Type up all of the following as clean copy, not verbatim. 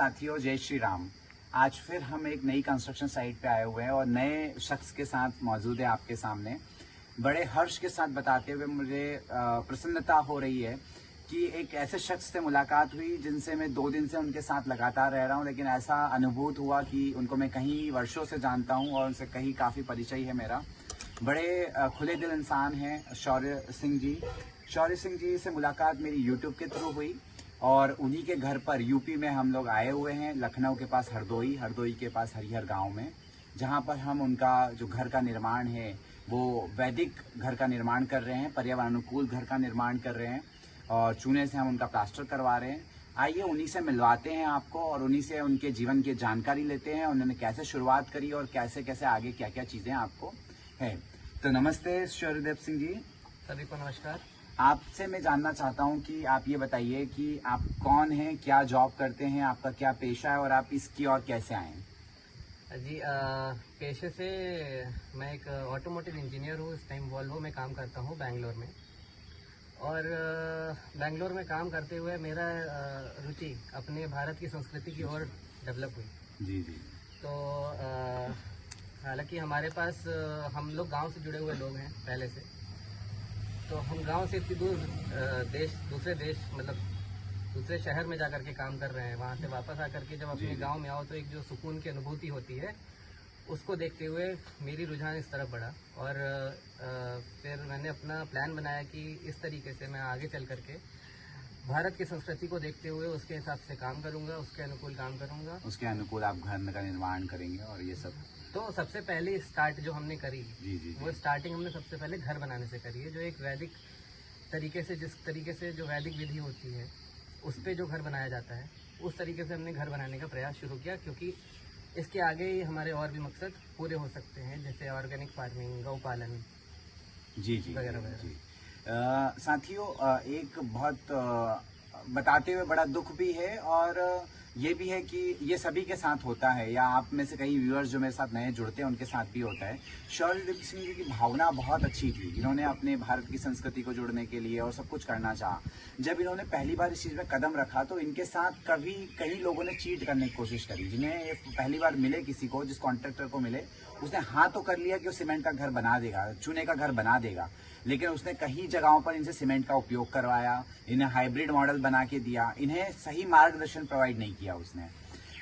साथियों, जय श्री राम। आज फिर हम एक नई कंस्ट्रक्शन साइट पे आए हुए हैं और नए शख्स के साथ मौजूद है आपके सामने। बड़े हर्ष के साथ बताते हुए मुझे प्रसन्नता हो रही है कि एक ऐसे शख्स से मुलाकात हुई जिनसे मैं 2 दिन से उनके साथ लगातार रह रहा हूं, लेकिन ऐसा अनुभूत हुआ कि उनको मैं कहीं वर्षों से जानता हूं और उनसे कहीं काफ़ी परिचय है मेरा। बड़े खुले दिल इंसान हैं शौर्य सिंह जी। शौर्य सिंह जी से मुलाकात मेरी यूट्यूब के थ्रू हुई और उन्हीं के घर पर यूपी में हम लोग आए हुए हैं, लखनऊ के पास हरदोई के पास हरिहर गांव में, जहां पर हम उनका जो घर का निर्माण है वो वैदिक घर का निर्माण कर रहे हैं, पर्यावरण अनुकूल घर का निर्माण कर रहे हैं और चूने से हम उनका प्लास्टर करवा रहे हैं। आइए उन्हीं से मिलवाते हैं आपको और उन्हीं से उनके जीवन की जानकारी लेते हैं, उन्होंने कैसे शुरुआत करी और कैसे कैसे आगे क्या क्या चीज़ें आपको है। तो नमस्ते शौर्यदेव सिंह जी। सभी को नमस्कार। आपसे मैं जानना चाहता हूं कि आप ये बताइए कि आप कौन हैं, क्या जॉब करते हैं, आपका क्या पेशा है और आप इसकी ओर कैसे आए? जी, पेशे से मैं एक ऑटोमोटिव इंजीनियर हूँ। इस टाइम वॉल्वो में काम करता हूँ बैंगलोर में। और बैंगलोर में काम करते हुए मेरा रुचि अपने भारत की संस्कृति की ओर डेवलप हुई। जी जी। तो हालांकि हमारे पास हम लोग गांव से जुड़े हुए लोग हैं पहले से, तो हम गांव से इतनी दूर दूसरे देश मतलब दूसरे शहर में जाकर के काम कर रहे हैं। वहाँ से वापस आकर के जब अपने गांव में आओ तो एक जो सुकून की अनुभूति होती है, उसको देखते हुए मेरी रुझान इस तरफ बढ़ा और फिर मैंने अपना प्लान बनाया कि इस तरीके से मैं आगे चल करके भारत की संस्कृति को देखते हुए उसके हिसाब से काम करूँगा, उसके अनुकूल काम करूँगा। उसके अनुकूल आप घर का निर्माण करेंगे और ये सब। तो सबसे पहले स्टार्ट जो हमने करी जी। वो स्टार्टिंग हमने सबसे पहले घर बनाने से करी है, जो एक वैदिक तरीके से, जिस तरीके से जो वैदिक विधि होती है उस पे जो घर बनाया जाता है, उस तरीके से हमने घर बनाने का प्रयास शुरू किया, क्योंकि इसके आगे ही हमारे और भी मकसद पूरे हो सकते हैं, जैसे ऑर्गेनिक फार्मिंग, गौ पालन जी वगैरह जी। वगैरह। साथियों, एक बहुत बताते हुए बड़ा दुख भी है और ये भी है कि ये सभी के साथ होता है, या आप में से कई व्यूअर्स जो मेरे साथ नए जुड़ते हैं उनके साथ भी होता है। शौर्यदेव सिंह जी की भावना बहुत अच्छी थी। इन्होंने अपने भारत की संस्कृति को जोड़ने के लिए और सब कुछ करना चाहा। जब इन्होंने पहली बार इस चीज़ में कदम रखा तो इनके साथ कई लोगों ने चीट करने की कोशिश करी। जिन्हें पहली बार मिले, किसी को, जिस कॉन्ट्रैक्टर को मिले, उसने हाँ तो कर लिया कि वो सीमेंट का घर बना देगा, चूने का घर बना देगा, लेकिन उसने कई जगहों पर इनसे सीमेंट का उपयोग करवाया, इन्हें हाइब्रिड मॉडल बना के दिया, इन्हें सही मार्गदर्शन प्रोवाइड नहीं किया उसने।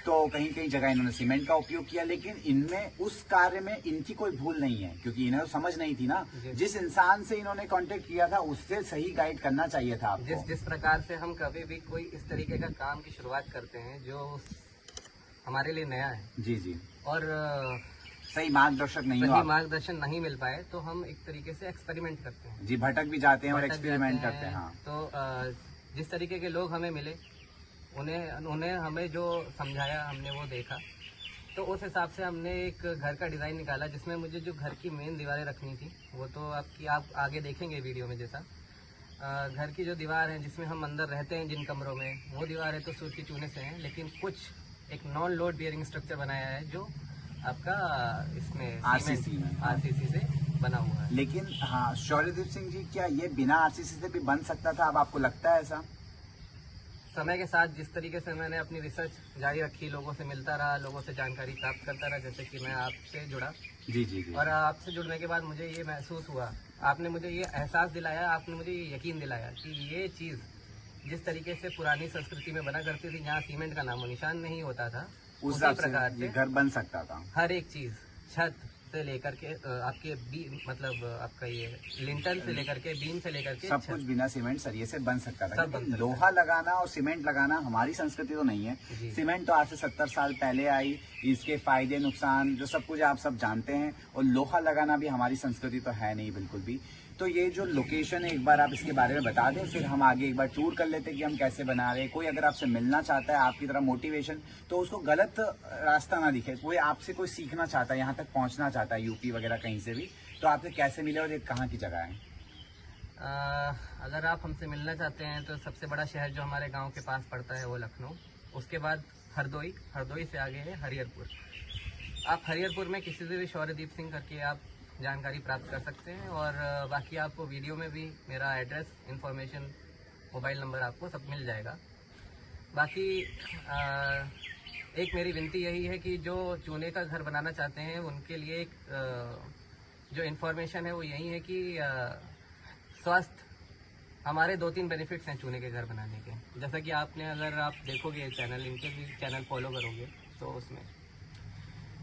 तो कई जगह इन्होंने सीमेंट का उपयोग किया, लेकिन इनमें उस कार्य में इनकी कोई भूल नहीं है, क्योंकि इन्हें तो समझ नहीं थी ना। जिस इंसान से इन्होंने कांटेक्ट किया था उससे सही गाइड करना चाहिए था आपको। जिस प्रकार से हम कभी भी कोई इस तरीके का काम की शुरुआत करते हैं जो हमारे लिए नया है, जी, और सही मार्गदर्शन नहीं मिल पाए, तो हम एक तरीके से एक्सपेरिमेंट करते हैं। जी, भटक भी जाते हैं और एक्सपेरिमेंट करते हैं। हाँ। तो जिस तरीके के लोग हमें मिले, उन्हें हमें जो समझाया, हमने वो देखा, तो उस हिसाब से हमने एक घर का डिज़ाइन निकाला, जिसमें मुझे जो घर की मेन दीवारें रखनी थी वो तो आप आगे देखेंगे वीडियो में। जैसा घर की जो दीवार है जिसमें हम अंदर रहते हैं जिन कमरों में, वो दीवारें तो सूर्य की चूने से हैं, लेकिन कुछ एक नॉन लोड बियरिंग स्ट्रक्चर बनाया है जो आपका इसमें आरसीसी से बना हुआ है। लेकिन हाँ शौर्यदेव सिंह जी, क्या ये बिना आरसीसी से भी बन सकता था? अब आपको लगता है ऐसा? समय के साथ जिस तरीके से मैंने अपनी रिसर्च जारी रखी, लोगों से मिलता रहा, लोगों से जानकारी प्राप्त करता रहा, जैसे कि मैं आपसे जुड़ा। जी। और आपसे जुड़ने के बाद मुझे ये महसूस हुआ, आपने मुझे ये एहसास दिलाया, आपने मुझे ये यकीन दिलाया कि ये चीज़ जिस तरीके से पुरानी संस्कृति में बना करती थी, जहाँ सीमेंट का नामो निशान नहीं होता था, उसी प्रकार से घर बन सकता था। हर एक चीज़, छत से लेकर के आपके मतलब आपका ये लिंटल से लेकर के बीम से लेकर के सब कुछ बिना सीमेंट सरिये से बन सकता था। लोहा लगाना और सीमेंट लगाना हमारी संस्कृति तो नहीं है। सीमेंट तो आज से 70 साल पहले आई, इसके फायदे नुकसान जो सब कुछ आप सब जानते हैं, और लोहा लगाना भी हमारी संस्कृति तो है नहीं बिल्कुल भी। तो ये जो लोकेशन है, एक बार आप इसके बारे में बता दें, फिर हम आगे एक बार टूर कर लेते हैं कि हम कैसे बना रहे हैं। कोई अगर आपसे मिलना चाहता है, आपकी तरह मोटिवेशन, तो उसको गलत रास्ता ना दिखे। कोई आपसे कोई सीखना चाहता है, यहाँ तक पहुँचना चाहता है, यूपी वगैरह कहीं से भी, तो आपसे कैसे मिले और ये कहाँ की जगह है? अगर आप हमसे मिलना चाहते हैं तो सबसे बड़ा शहर जो हमारे गाँव के पास पड़ता है वो लखनऊ, उसके बाद हरदोई से आगे है हरिहरपुर। आप हरिहरपुर में किसी से भी शौर्यदीप सिंह करके आप जानकारी प्राप्त कर सकते हैं, और बाकी आपको वीडियो में भी मेरा एड्रेस, इंफॉर्मेशन, मोबाइल नंबर आपको सब मिल जाएगा। बाकी एक मेरी विनती यही है कि जो चूने का घर बनाना चाहते हैं उनके लिए एक जो इन्फॉर्मेशन है वो यही है कि स्वास्थ्य, हमारे 2-3 बेनिफिट्स हैं चूने के घर बनाने के। जैसा कि आपने, अगर आप देखोगे ये चैनल, इनके भी चैनल फॉलो करोगे तो उसमें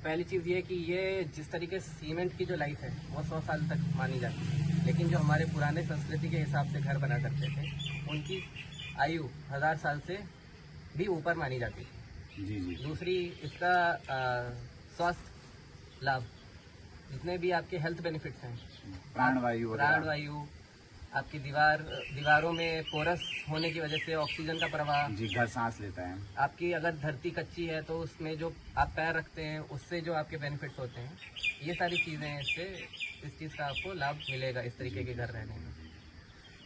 पहली चीज़ ये कि ये जिस तरीके से सीमेंट की जो लाइफ है वो 100 साल तक मानी जाती है, लेकिन जो हमारे पुराने संस्कृति के हिसाब से घर बना करते थे उनकी आयु 1000 साल से भी ऊपर मानी जाती थी। जी जी। दूसरी, इसका स्वास्थ्य लाभ, जितने भी आपके हेल्थ बेनिफिट्स हैं, प्राणवायु वगैरह। प्राणवायु, आपकी दीवारों में पोरस होने की वजह से ऑक्सीजन का प्रवाह, जी, घर सांस लेता है। आपकी अगर धरती कच्ची है तो उसमें जो आप पैर रखते हैं उससे जो आपके बेनिफिट्स होते हैं, ये सारी चीज़ें हैं, इससे इस चीज़ का आपको लाभ मिलेगा इस तरीके के घर रहने में।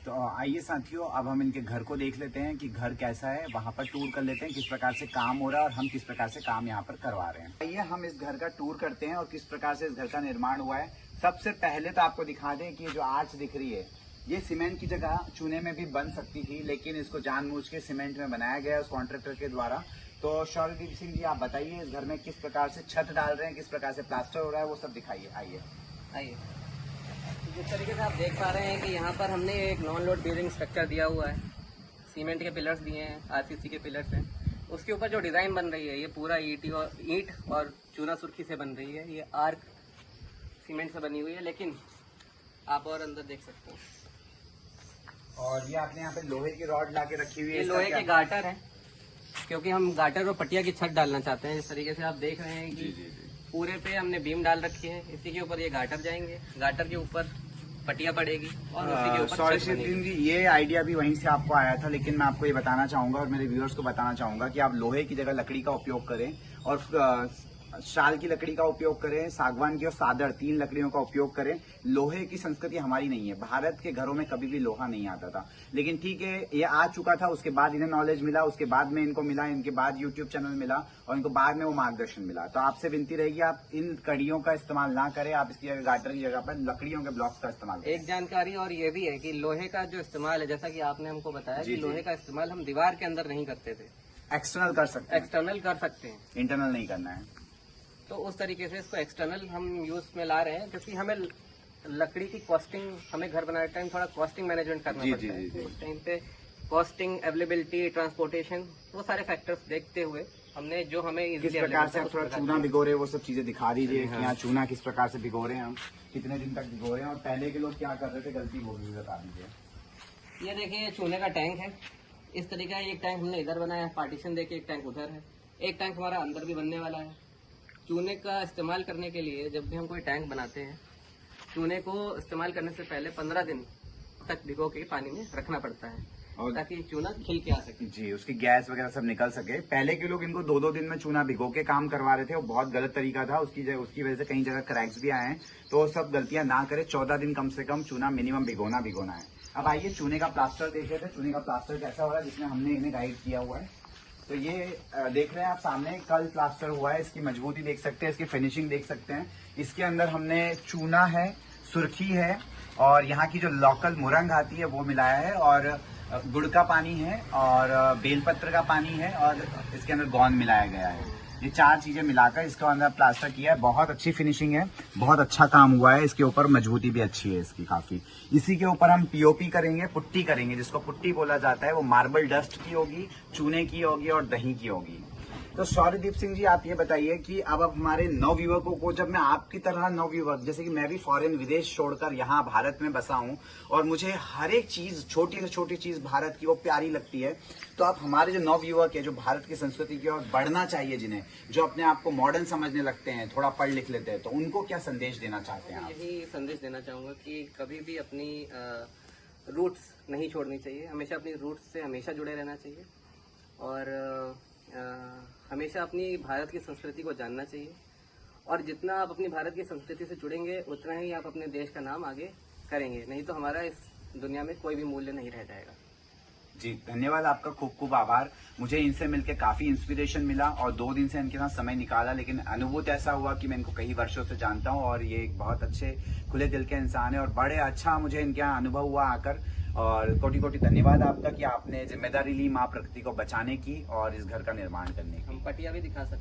तो आइए साथियों, अब हम इनके घर को देख लेते हैं कि घर कैसा है, वहाँ पर टूर कर लेते हैं किस प्रकार से काम हो रहा है और हम किस प्रकार से काम यहाँ पर करवा रहे हैं। आइए हम इस घर का टूर करते हैं और किस प्रकार से इस घर का निर्माण हुआ है। सबसे पहले तो आपको दिखा दें कि ये जो आर्च दिख रही है, ये सीमेंट की जगह चूने में भी बन सकती थी, लेकिन इसको जानबूझ के सीमेंट में बनाया गया है उस कॉन्ट्रैक्टर के द्वारा। तो शौर्यदीप सिंह जी, आप बताइए इस घर में किस प्रकार से छत डाल रहे हैं, किस प्रकार से प्लास्टर हो रहा है, वो सब दिखाइए। आइए। जिस तरीके से आप देख पा रहे हैं कि यहाँ पर हमने एक नॉन लोड बेयरिंग स्ट्रक्चर दिया हुआ है, सीमेंट के पिलर्स दिए हैं, आरसीसी के पिलर्स हैं। उसके ऊपर जो डिज़ाइन बन रही है ये पूरा ईंट और चूना सुर्खी से बन रही है। ये आर्क सीमेंट से बनी हुई है, लेकिन आप और अंदर देख सकते हैं। और ये आपने यहाँ पे लोहे की रॉड ला के रखी हुई है। ये लोहे के गाटर हैं, क्योंकि हम गाटर और पटिया की छत डालना चाहते हैं। इस तरीके से आप देख रहे हैं कि पूरे पे हमने बीम डाल रखी है, इसी के ऊपर ये गाटर जाएंगे, गाटर के ऊपर पटिया पड़ेगी और उसी के ऊपर सॉरी छत बनेगी। जी, ये आइडिया भी वहीं से आपको आया था, लेकिन मैं आपको ये बताना चाहूंगा और मेरे व्यूअर्स को बताना चाहूंगा कि आप लोहे की जगह लकड़ी का उपयोग करें और शाल की लकड़ी का उपयोग करें, सागवान की और सादर, 3 लकड़ियों का उपयोग करें। लोहे की संस्कृति हमारी नहीं है, भारत के घरों में कभी भी लोहा नहीं आता था, लेकिन ठीक है ये आ चुका था। उसके बाद इन्हें नॉलेज मिला, उसके बाद में इनको मिला, इनके बाद यूट्यूब चैनल मिला और इनको बाद में वो मार्गदर्शन मिला। तो आपसे विनती रहेगी आप इन कड़ियों का इस्तेमाल ना करें, आप इसकी जगह गाटर की जगह पर लकड़ियों के ब्लॉक्स का इस्तेमाल करें। एक जानकारी और ये भी है कि लोहे का जो इस्तेमाल है, जैसा कि आपने हमको बताया जी, कि जी। लोहे का इस्तेमाल हम दीवार के अंदर नहीं करते थे, एक्सटर्नल कर सकते हैं, एक्सटर्नल कर सकते हैं। इंटरनल नहीं करना है। तो उस तरीके से इसको एक्सटर्नल हम यूज में ला रहे हैं, क्योंकि हमें लकड़ी की कॉस्टिंग, हमें घर बनाने टाइम थोड़ा कॉस्टिंग मैनेजमेंट करना जी, पड़ता जी, है। जी, जी। तो उस टाइम पे कॉस्टिंग, अवेलेबिलिटी, ट्रांसपोर्टेशन, वो सारे फैक्टर्स देखते हुए हमने जो हमें किस easily प्रकार available से था, आप उस थोड़ा प्रकार चूना से। भिगो रहे हैं, वो सब चीजें दिखा दीजिए कि यहाँ चूना किस प्रकार से भिगो रहे हैं, हम कितने दिन तक भिगो रहे हैं और पहले के लोग क्या कर रहे थे, गलती वो भी बता दीजिए। ये देखिए, ये चूने का टैंक है। इस तरीके का एक टैंक हमने इधर बनाया है, पार्टीशन देके एक टैंक उधर है, एक टैंक हमारा अंदर भी बनने वाला है। चूने का इस्तेमाल करने के लिए जब भी हम कोई टैंक बनाते हैं, चूने को इस्तेमाल करने से पहले 15 दिन तक भिगो के पानी में रखना पड़ता है, और ताकि चूना खिल के आ सके। जी, उसकी गैस वगैरह सब निकल सके। पहले के लोग इनको 2-2 दिन में चूना भिगो के काम करवा रहे थे, वो बहुत गलत तरीका था। उसकी वजह से कई जगह क्रैक्स भी आए हैं। तो वो सब गलतियां ना करें, 14 दिन कम से कम चूना मिनिमम भिगोना है। अब आइए चूने का प्लास्टर देख रहे थे, चूने का प्लास्टर कैसा हो रहा है, जिसमें हमने इन्हें गाइड किया हुआ है। तो ये देख रहे हैं आप सामने, कल प्लास्टर हुआ है, इसकी मजबूती देख सकते हैं, इसकी फिनिशिंग देख सकते हैं। इसके अंदर हमने चूना है, सुर्खी है और यहाँ की जो लोकल मुरंग आती है वो मिलाया है, और गुड़ का पानी है और बेलपत्र का पानी है और इसके अंदर गोंद मिलाया गया है। ये 4 चीजें मिलाकर इसको अंदर प्लास्टर किया है। बहुत अच्छी फिनिशिंग है, बहुत अच्छा काम हुआ है। इसके ऊपर मजबूती भी अच्छी है इसकी काफी। इसी के ऊपर हम पीओपी करेंगे, पुट्टी करेंगे, जिसको पुट्टी बोला जाता है। वो मार्बल डस्ट की होगी, चूने की होगी और दही की होगी। तो शौर्यदीप सिंह जी, आप ये बताइए कि अब हमारे नवयुवकों को, जब मैं आपकी तरह नवयुवक, जैसे कि मैं भी फॉरेन विदेश छोड़कर यहाँ भारत में बसा हूँ और मुझे हर एक चीज, छोटी से छोटी चीज भारत की वो प्यारी लगती है, तो आप हमारे जो नवयुवक है, जो भारत की संस्कृति की ओर बढ़ना चाहिए, जिन्हें, जो अपने आप को मॉडर्न समझने लगते हैं, थोड़ा पढ़ लिख लेते हैं, तो उनको क्या संदेश देना चाहते हैं आप? यही संदेश देना चाहूँगा कि कभी भी अपनी रूट्स नहीं छोड़नी चाहिए, हमेशा अपनी रूट्स से हमेशा जुड़े रहना चाहिए और हमेशा अपनी भारत की संस्कृति को जानना चाहिए। और जितना आप अपनी भारत की संस्कृति से जुड़ेंगे, उतना ही आप अपने देश का नाम आगे करेंगे, नहीं तो हमारा इस दुनिया में कोई भी मूल्य नहीं रह जाएगा। जी, धन्यवाद, आपका खूब खूब आभार। मुझे इनसे मिलकर काफी इंस्पिरेशन मिला और 2 दिन से इनके साथ समय निकाला, लेकिन अनुभूत ऐसा हुआ कि मैं इनको कई वर्षों से जानता हूं और ये एक बहुत अच्छे खुले दिल के इंसान है और बड़े अच्छा मुझे इनके यहाँ अनुभव हुआ आकर। और कोटि कोटि धन्यवाद आपका कि आपने जिम्मेदारी ली माँ प्रकृति को बचाने की और इस घर का निर्माण करने की। हम पटिया भी दिखा सकते हैं।